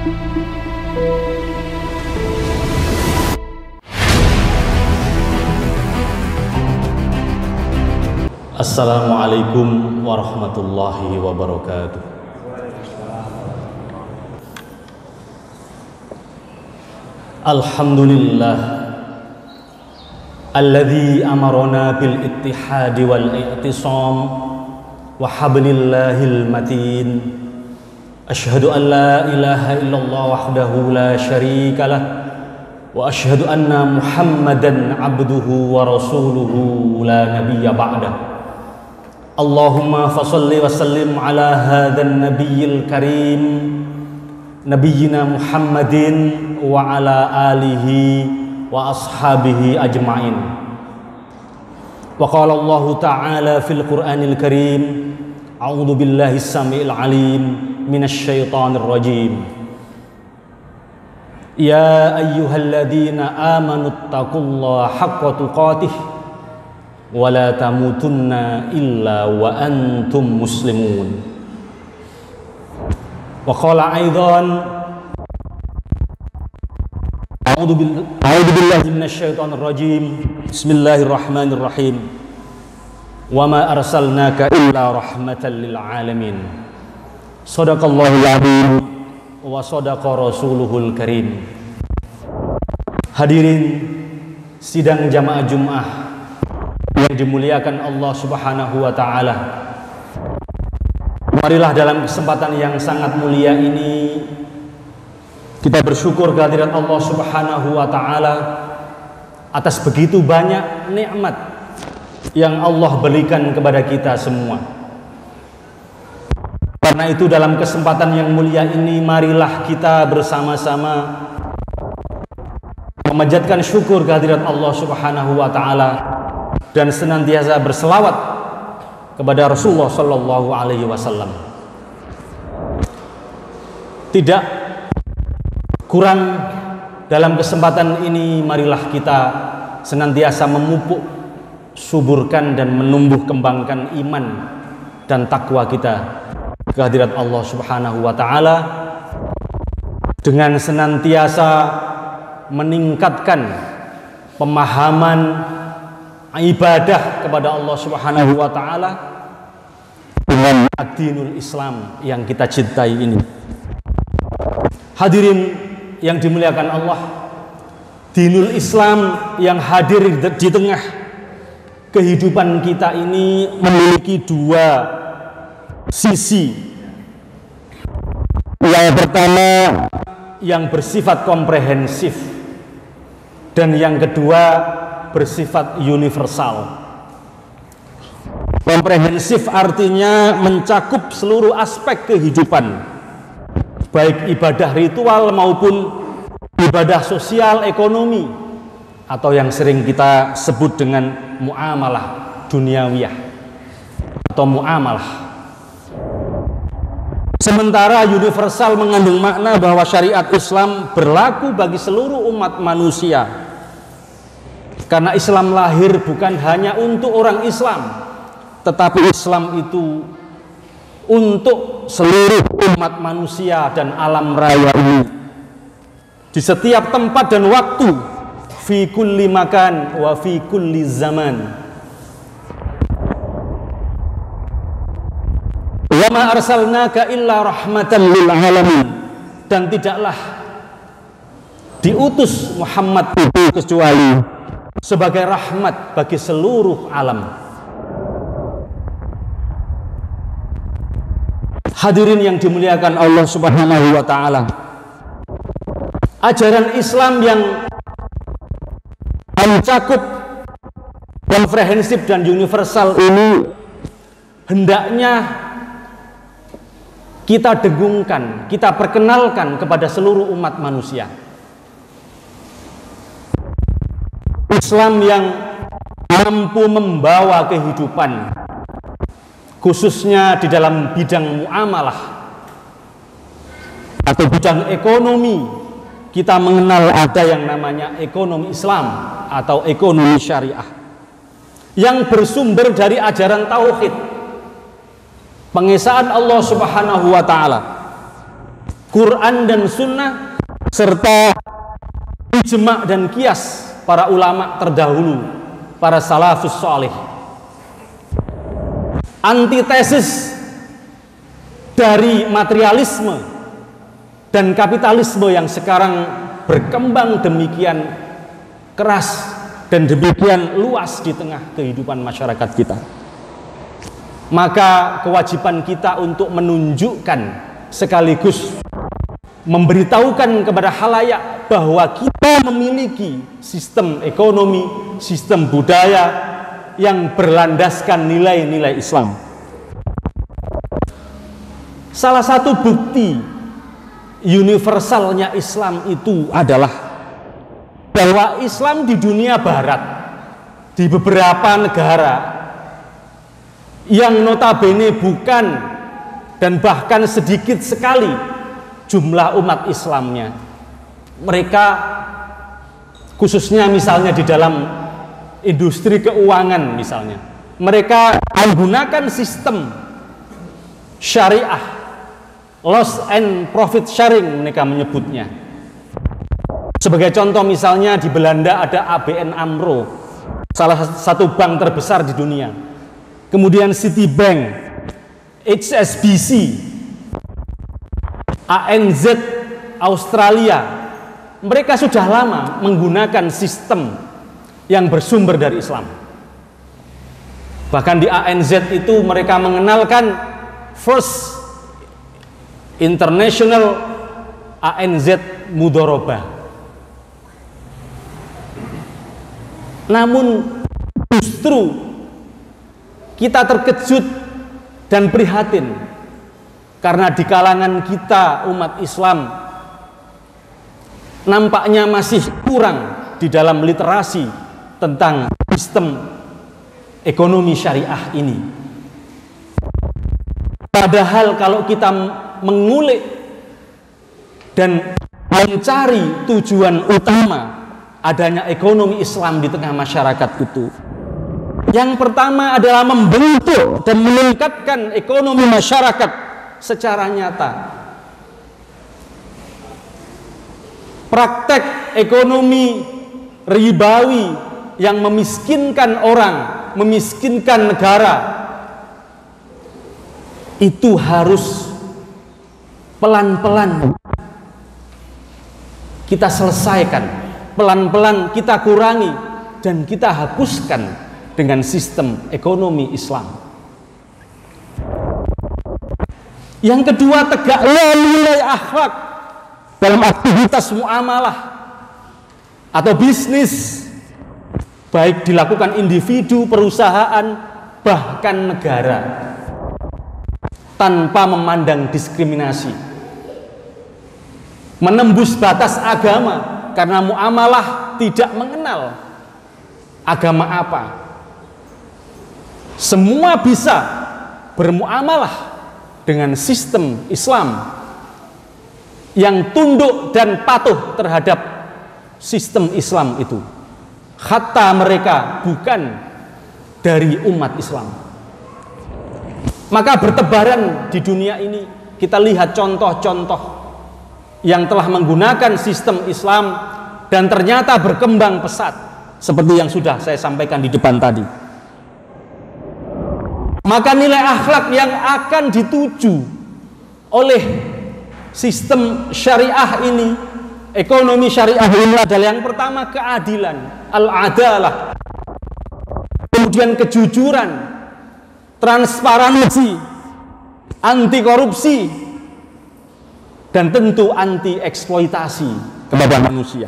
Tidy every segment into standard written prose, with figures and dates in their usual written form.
Assalamualaikum warahmatullahi wabarakatuh. Alhamdulillah alladzi amarna bil ittihadi wal i'tisam wa hablillahil matin. Asyhadu an la ilaha illallah wahdahu la syarikalah wa asyhadu anna Muhammadan abduhu wa rasuluhu la nabiyya ba'dah. Allahumma fasalli wa sallim ala hadzal nabiyil karim nabiyyina Muhammadin wa ala alihi wa ashabihi ajma'in. Wa qala Allah ta'ala fil Qur'anil Karim, a'udzu billahi samiil alim minasy syaithanir rajim. Ya ayyuhalladzina amanu taqullaha haqqa tuqatih wa la tamutunna illa wa antum muslimun. Wa qala aidan a'udzu billahi minasy syaithanir rajim. Bismillahirrahmanirrahim. Wa ma arsalnaka illa rahmatan lil alamin. Shadaqallahul azim wa shadaqa rasuluhul karim. Hadirin sidang jamaah Jumat yang dimuliakan Allah Subhanahu wa taala. Marilah dalam kesempatan yang sangat mulia ini kita bersyukur kehadirat Allah Subhanahu wa taala atas begitu banyak nikmat yang Allah berikan kepada kita semua. Karena itu dalam kesempatan yang mulia ini marilah kita bersama-sama memanjatkan syukur kehadirat Allah Subhanahu wa taala dan senantiasa berselawat kepada Rasulullah sallallahu alaihi wasallam. Tidak kurang dalam kesempatan ini marilah kita senantiasa memupuk, suburkan dan menumbuh kembangkan iman dan takwa kita kehadirat Allah Subhanahu wa taala dengan senantiasa meningkatkan pemahaman ibadah kepada Allah Subhanahu wa taala dengan ad-dinul Islam yang kita cintai ini. Hadirin yang dimuliakan Allah, dinul Islam yang hadir di tengah kehidupan kita ini memiliki dua sisi. Yang pertama yang bersifat komprehensif dan yang kedua bersifat universal. Komprehensif artinya mencakup seluruh aspek kehidupan, baik ibadah ritual maupun ibadah sosial, ekonomi, atau yang sering kita sebut dengan muamalah duniawiyah atau muamalah. Sementara universal mengandung makna bahwa syariat Islam berlaku bagi seluruh umat manusia. Karena Islam lahir bukan hanya untuk orang Islam, tetapi Islam itu untuk seluruh umat manusia dan alam raya ini. Di setiap tempat dan waktu, fi kulli makan wa fi kulli zaman. Wa ma arsalnaka illa rahmatan lil alamin. Dan tidaklah diutus Muhammad itu kecuali sebagai rahmat bagi seluruh alam. Hadirin yang dimuliakan Allah Subhanahu wa taala, ajaran Islam yang mencakup komprehensif dan universal ini hendaknya kita dengungkan, kita perkenalkan kepada seluruh umat manusia. Islam yang mampu membawa kehidupan, khususnya di dalam bidang muamalah atau bidang ekonomi. Kita mengenal ada yang namanya ekonomi Islam atau ekonomi syariah yang bersumber dari ajaran tauhid, pengesaan Allah Subhanahu wa taala, Quran dan Sunnah, serta ijma' dan qiyas para ulama terdahulu, para salafus sholih. Antitesis dari materialisme dan kapitalisme yang sekarang berkembang demikian keras dan demikian luas di tengah kehidupan masyarakat kita. Maka kewajiban kita untuk menunjukkan sekaligus memberitahukan kepada khalayak bahwa kita memiliki sistem ekonomi, sistem budaya yang berlandaskan nilai-nilai Islam. Salah satu bukti universalnya Islam itu adalah bahwa Islam di dunia barat, di beberapa negara yang notabene bukan dan bahkan sedikit sekali jumlah umat Islamnya, mereka khususnya misalnya di dalam industri keuangan misalnya, mereka menggunakan sistem syariah, loss and profit sharing mereka menyebutnya. Sebagai contoh misalnya di Belanda ada ABN AMRO, salah satu bank terbesar di dunia. Kemudian Citibank, HSBC, ANZ Australia. Mereka sudah lama menggunakan sistem yang bersumber dari Islam. Bahkan di ANZ itu mereka mengenalkan First International ANZ Mudharabah. Namun justru kita terkejut dan prihatin karena di kalangan kita umat Islam nampaknya masih kurang di dalam literasi tentang sistem ekonomi syariah ini. Padahal kalau kita mengulik dan mencari tujuan utama adanya ekonomi Islam di tengah masyarakat itu, yang pertama adalah membentuk dan meningkatkan ekonomi masyarakat secara nyata. Praktek ekonomi ribawi yang memiskinkan orang, memiskinkan negara, itu harus pelan-pelan kita selesaikan, pelan-pelan kita kurangi dan kita hapuskan dengan sistem ekonomi Islam. Yang kedua, tegaknya nilai akhlak dalam aktivitas muamalah atau bisnis, baik dilakukan individu, perusahaan, bahkan negara, tanpa memandang diskriminasi, menembus batas agama, karena muamalah tidak mengenal agama apa. Semua bisa bermuamalah dengan sistem Islam yang tunduk dan patuh terhadap sistem Islam itu, hatta mereka bukan dari umat Islam. Maka bertebaran di dunia ini kita lihat contoh-contoh yang telah menggunakan sistem Islam dan ternyata berkembang pesat, seperti yang sudah saya sampaikan di depan tadi. Maka nilai akhlak yang akan dituju oleh sistem syariah ini, ekonomi syariah ini adalah yang pertama keadilan, al-adalah, kemudian kejujuran, transparansi, anti korupsi, dan tentu anti eksploitasi kepada manusia.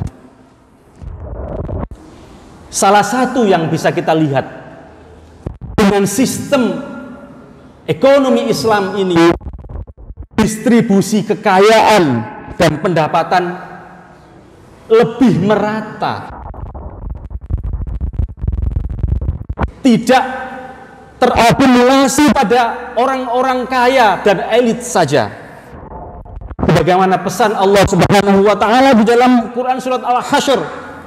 Salah satu yang bisa kita lihat dengan sistem ekonomi Islam ini, distribusi kekayaan dan pendapatan lebih merata, tidak terakumulasi pada orang-orang kaya dan elit saja. Bagaimana pesan Allah Subhanahu wa taala di dalam Quran surat Al-Hasyr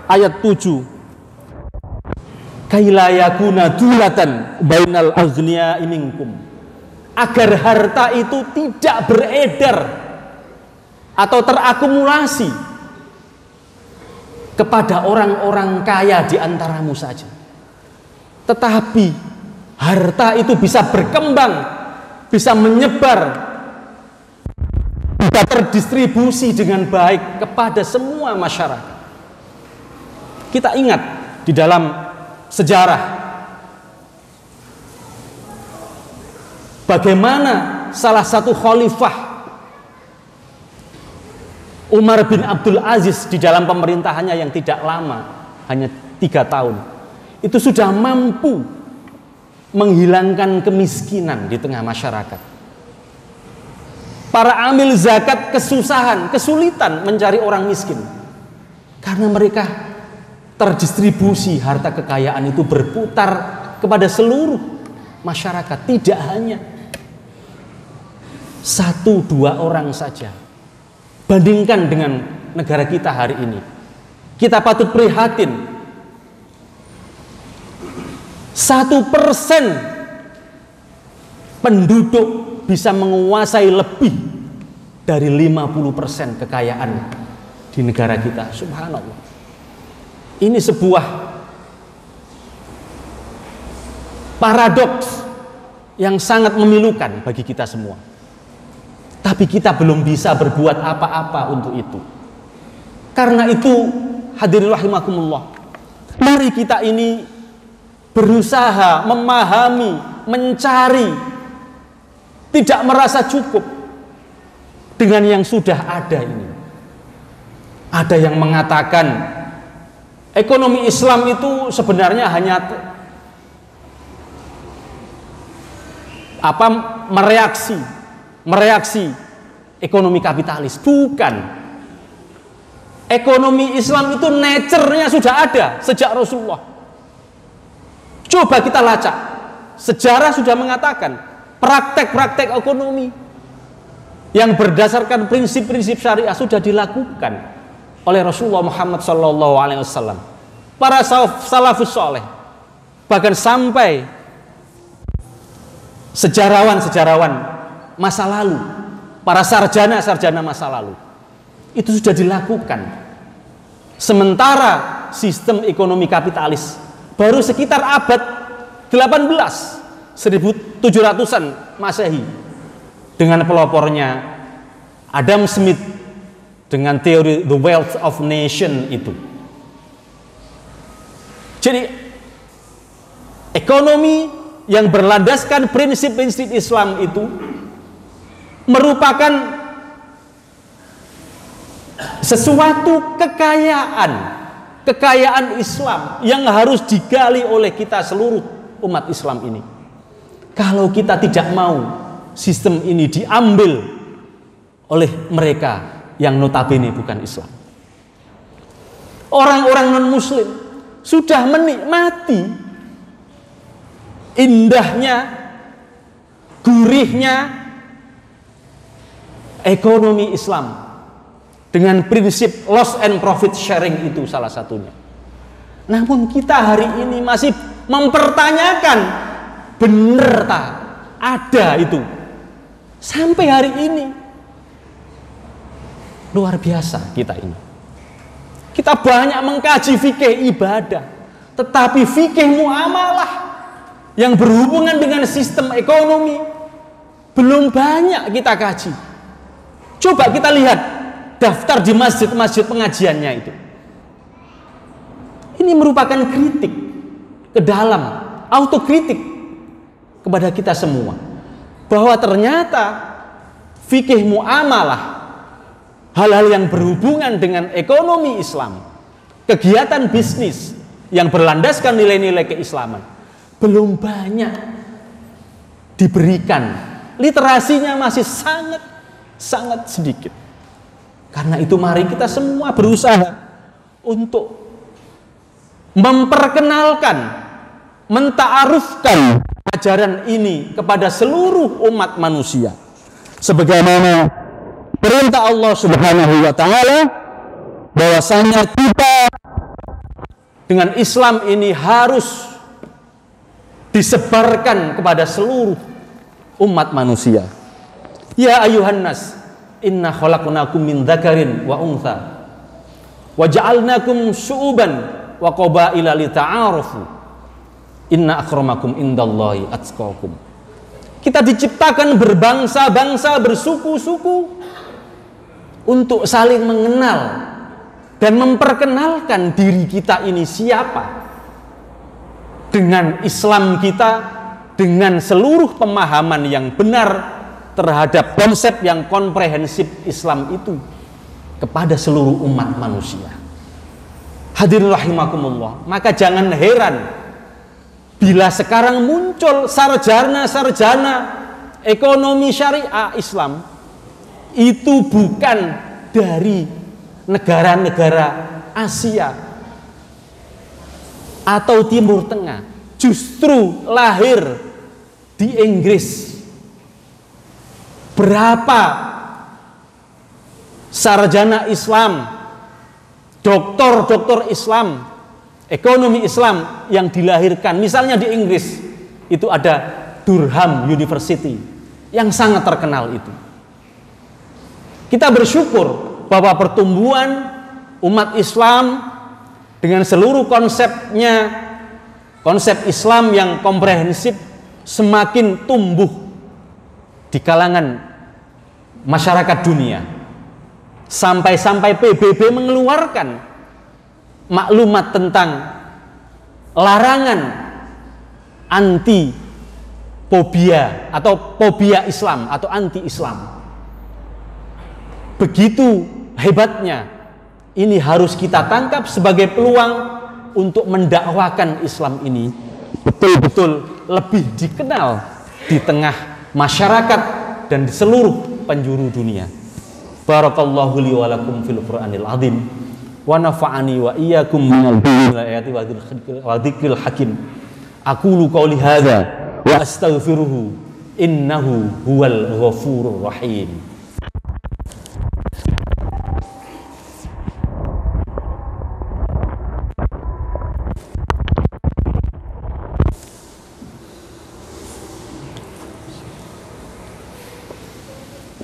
ayat 7. Kaila yakuna dulatan bainal aghniya'i minkum. Agar harta itu tidak beredar atau terakumulasi kepada orang-orang kaya di antaramu saja. Tetapi harta itu bisa berkembang, bisa menyebar, bisa terdistribusi dengan baik kepada semua masyarakat. Kita ingat di dalam sejarah bagaimana salah satu khalifah Umar bin Abdul Aziz di dalam pemerintahannya yang tidak lama, hanya 3 tahun, itu sudah mampu menghilangkan kemiskinan di tengah masyarakat. Para amil zakat kesusahan, kesulitan mencari orang miskin karena mereka terdistribusi, harta kekayaan itu berputar kepada seluruh masyarakat, tidak hanya 1-2 orang saja. Bandingkan dengan negara kita hari ini, kita patut prihatin. 1% penduduk bisa menguasai lebih dari 50% kekayaan di negara kita. Subhanallah. Ini sebuah paradoks yang sangat memilukan bagi kita semua. Tapi kita belum bisa berbuat apa-apa untuk itu. Karena itu, hadirin rahimakumullah, mari kita ini berusaha memahami, mencari, tidak merasa cukup dengan yang sudah ada ini. Ada yang mengatakan ekonomi Islam itu sebenarnya hanya mereaksi ekonomi kapitalis. Bukan. Ekonomi Islam itu nature-nya sudah ada sejak Rasulullah. Coba kita lacak. Sejarah sudah mengatakan praktek-praktek ekonomi yang berdasarkan prinsip-prinsip syariah sudah dilakukan oleh Rasulullah Muhammad SAW, para salafus soleh, bahkan sampai sejarawan-sejarawan masa lalu, para sarjana-sarjana masa lalu, itu sudah dilakukan. Sementara sistem ekonomi kapitalis baru sekitar abad 18, 1700-an Masehi, dengan pelopornya Adam Smith dengan teori The Wealth of Nation itu. Jadi ekonomi yang berlandaskan prinsip-prinsip Islam itu merupakan sesuatu kekayaan Islam yang harus digali oleh kita seluruh umat Islam ini. Kalau kita tidak mau sistem ini diambil oleh mereka yang notabene bukan Islam, orang-orang non-muslim sudah menikmati indahnya, gurihnya ekonomi Islam dengan prinsip loss and profit sharing, itu salah satunya. Namun kita hari ini masih mempertanyakan, bener tak ada itu sampai hari ini. Luar biasa kita ini. Kita banyak mengkaji fikih ibadah, tetapi fikih muamalah yang berhubungan dengan sistem ekonomi belum banyak kita kaji. Coba kita lihat daftar di masjid-masjid pengajiannya itu. Ini merupakan kritik ke dalam, autokritik kepada kita semua, bahwa ternyata fikih muamalah, hal-hal yang berhubungan dengan ekonomi Islam, kegiatan bisnis yang berlandaskan nilai-nilai keislaman, belum banyak diberikan. Literasinya masih sangat sedikit. Karena itu mari kita semua berusaha untuk memperkenalkan, menta'arufkan ajaran ini kepada seluruh umat manusia. Sebagaimana perintah Allah Subhanahu wa taala, bahwasanya kita dengan Islam ini harus disebarkan kepada seluruh umat manusia. Ya ayuhan nas, Inna khalaqnakum min dzakarin wa untha wa ja'alnakum syu'uban wa qabaila lita'arafu. Inna akramakum indallahi atqakum. Kita diciptakan berbangsa-bangsa, bersuku-suku untuk saling mengenal dan memperkenalkan diri kita ini siapa. Dengan Islam kita, dengan seluruh pemahaman yang benar terhadap konsep yang komprehensif Islam itu kepada seluruh umat manusia. Hadirin rahimakumullah, maka jangan heran bila sekarang muncul sarjana-sarjana ekonomi syariah Islam itu bukan dari negara-negara Asia atau Timur Tengah, justru lahir di Inggris. Berapa sarjana Islam, doktor-doktor Islam, ekonomi Islam yang dilahirkan, misalnya di Inggris itu ada Durham University yang sangat terkenal itu. Kita bersyukur bahwa pertumbuhan umat Islam dengan seluruh konsepnya, konsep Islam yang komprehensif semakin tumbuh di kalangan masyarakat dunia. Sampai-sampai PBB mengeluarkan maklumat tentang larangan anti fobia atau fobia Islam atau anti Islam. Begitu hebatnya, ini harus kita tangkap sebagai peluang untuk mendakwakan Islam ini betul-betul lebih dikenal di tengah masyarakat dan di seluruh penjuru dunia. Barakallahu li wa lakum fil Qur'anil azim wa nafa'ani wa iyyakum minal ayati wa dzikril hakim. Aqulu qouli hadza wa astaghfiruhu innahu huwal ghafurur rahim.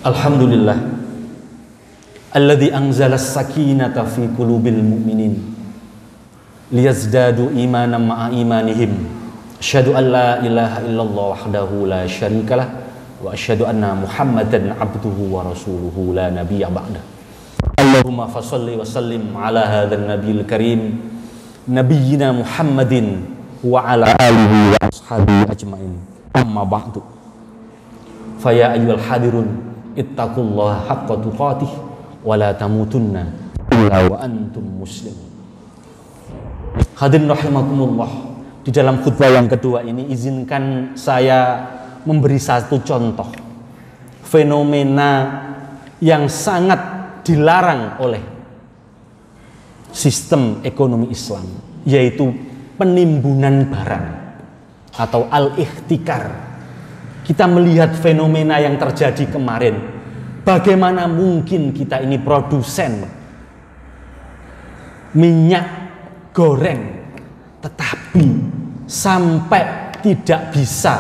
Alhamdulillah alladzi anzala as-sakinata fi qulubil mu'minin liyazdadu imanan ma'a imanihim. Asyhadu an la ilaha illallah wahdahu la syarikalah wa asyhadu anna Muhammadan abduhu wa rasuluhu la nabiyya ba'da. Allahumma fashalli wa sallim ala hadzal nabiyil karim nabiyyina Muhammadin wa ala alihi wa ashabihi ajmain. Amma ba'du. Fa ya ayyuhal hadirun ittaqullaha haqqa tuqatih wa la tamutunna illa wa antum muslimun. Hadirin rahimakumullah, di dalam khutbah yang kedua ini izinkan saya memberi satu contoh fenomena yang sangat dilarang oleh sistem ekonomi Islam, yaitu penimbunan barang atau al-ihtikar. Kita melihat fenomena yang terjadi kemarin. Bagaimana mungkin kita ini produsen minyak goreng, tetapi sampai tidak bisa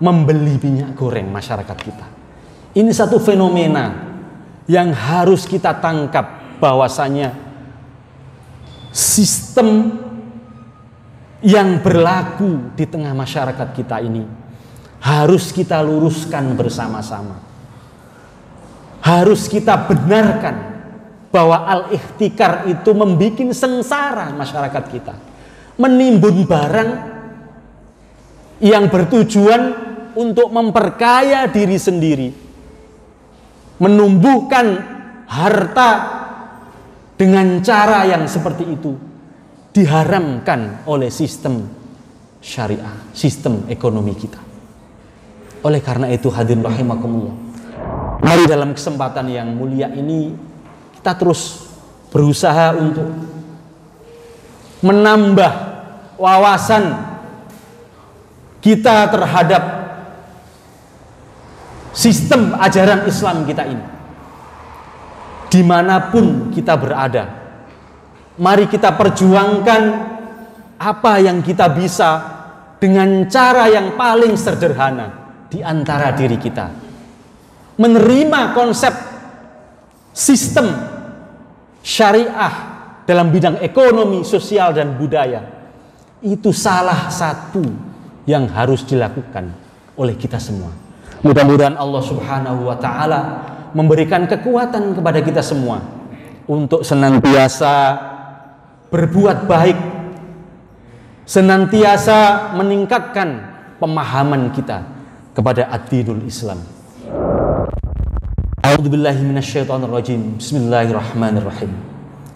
membeli minyak goreng masyarakat kita. Ini satu fenomena yang harus kita tangkap, bahwasanya sistem yang berlaku di tengah masyarakat kita ini harus kita luruskan bersama-sama. Harus kita benarkan bahwa al-ihtikar itu membuat sengsara masyarakat kita. Menimbun barang yang bertujuan untuk memperkaya diri sendiri. Menumbuhkan harta dengan cara yang seperti itu diharamkan oleh sistem syariah, sistem ekonomi kita. Oleh karena itu hadirin rahimakumullah, mari dalam kesempatan yang mulia ini kita terus berusaha untuk menambah wawasan kita terhadap sistem ajaran Islam kita ini. Dimanapun kita berada, mari kita perjuangkan apa yang kita bisa dengan cara yang paling sederhana di antara diri kita. Menerima konsep sistem syariah dalam bidang ekonomi, sosial, dan budaya. Itu salah satu yang harus dilakukan oleh kita semua. Mudah-mudahan Allah Subhanahu wa Ta'ala memberikan kekuatan kepada kita semua untuk senantiasa berbuat baik, senantiasa meningkatkan pemahaman kita kepada ad-dinul Islam. A'udzubillahi minasyaitonirrajim. Bismillahirrahmanirrahim.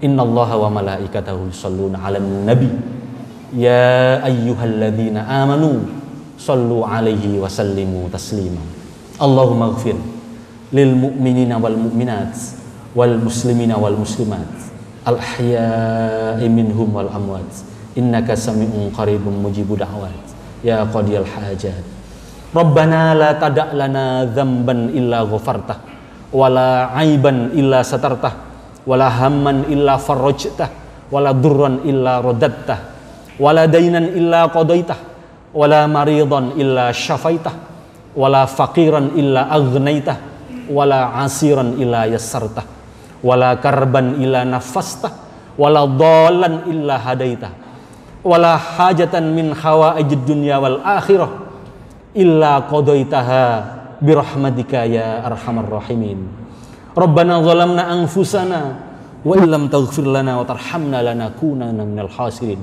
Innallaha wa malaikatahu yusholluna 'alan nabi. Ya ayyuhalladzina amanu shallu 'alaihi wa sallimu taslima. Allahumma ighfir lil mu'minina wal mu'minat wal muslimina wal muslimat al ahya'i minhum wal amwat. Innaka sami'un qaribun mujibud da'wat. Ya qadiyal hajat. Rabbana la tada' lana dzamban illa ghafartah wala 'aiban illa satartah wala hamman illa farajtah wala durran illa radattah wala dainan illa qadaitah wala maridan illa syafaitah wala faqiran illa aghnaitah wala asiran illa yassartah wala karban illa nafastah wala dhallan illa hadaitah wala hajatan min hawaijid dunya wal akhirah illa qadaitaha birahmatika ya arhamar rahimin. Rabbana zalamna anfusana wa illam taghfir lana wa tarhamna lanakunanna minal khasirin.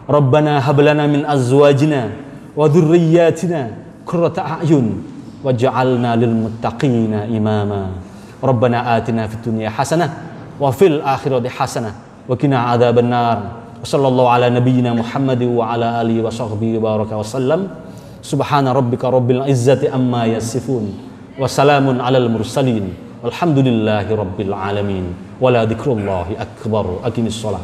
Rabbana hab lana min azwajina wa dhurriyyatina qurrata a'yun waj'alna lil muttaqina imama. Rabbana atina fid dunya hasanah wa fil akhirati hasanah wa qina adzabannar. Sallallahu ala nabiyyina Muhammadin wa ala alihi wa sahbihi baraka wa sallam. Subhana rabbika rabbil izzati amma yasifun wa salamun alal mursalin walhamdulillahi rabbil alamin. Wala dzikrullahi akbar. Aqimis shalah.